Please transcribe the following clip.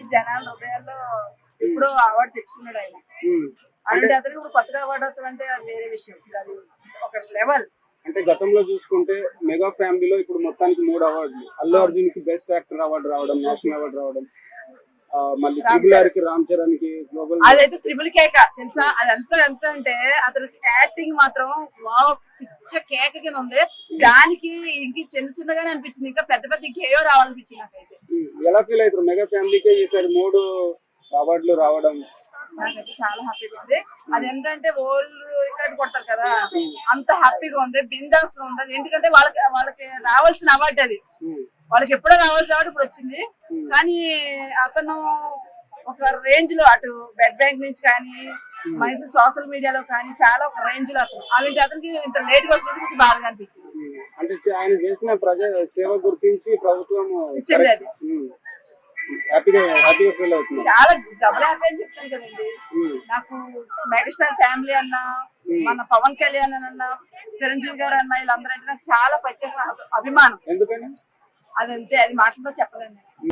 జనాల హృదయాల్లో ఇప్పుడు అవార్డు తెచ్చుకున్నాడు ఆయన. అలాంటి అతనికి ఇప్పుడు కొత్తగా అవార్డు అవుతాం అంటే అది వేరే విషయం. అది ఒక లెవెల్. అంటే గతంలో చూసుకుంటే మెగా ఫ్యామిలీలో ఇప్పుడు మొత్తానికి 3 అవార్డులు. అల్లు అర్జున్ కి బెస్ట్ యాక్టర్ అవార్డు రావడం, నేషనల్ అవార్డు రావడం, మళ్ళీ ట్రిపుల్ ఆర్ కి రామ్ చరణ్ కి గ్లోబల్. అదైతే త్రిబుల్ కేక తెలుసా. అది ఎంత అంటే అతనికి యాక్టింగ్ మాత్రం వావ్ పిచ్చ కేక కింద ఉంది. దానికి ఇంక చిన్నగానే అనిపించింది, ఇంకా పెద్ద ఇంకేయో రావాలనిపించింది నాకైతే. ఎలా ఫీల్ అవుతారు మెగా ఫ్యామిలీకి ఈసారి 3 అవార్డులు రావడం? నాకైతే చాలా హ్యాపీగా ఉంది. అది ఏంటంటే వరల్డ్ రికార్డ్ కొడతారు కదా, అంత హ్యాపీగా ఉంది, బిందాస్ గా ఉంది. ఎందుకంటే వాళ్ళకి రావాల్సిన అవార్డు అది. వాళ్ళకి ఎప్పుడో రావాల్సిన అవార్డు ఇప్పుడు వచ్చింది. కానీ అతను ఒక రేంజ్ లో అటు బెడ్ బ్యాంక్ నుంచి కానీ మంచి సోషల్ మీడియాలో కానీ చాలా ఒక రేంజ్ లో అతనికి ఇంత లేట్ గా వచ్చినందుకు బాగా అనిపించింది. అంటే ఆయన చేసిన ప్రజా సేవ గుర్తించి ప్రభుత్వం ఇచ్చింది. అది హ్యాపీగా ఫీల్ అవుతుంది. చాలా డబుల్ హ్యాపీ అని చెప్తాను కదండి. నాకు మెగాస్టార్ ఫ్యామిలీ అన్న, మన పవన్ కళ్యాణ్ అన్న, చిరంజీవి గారు అన్న, వీళ్ళందరూ అంటే నాకు చాలా ప్రత్యేక అభిమానం. ఎందుకని? అదంతే, అది మాటలతో చెప్పలేను.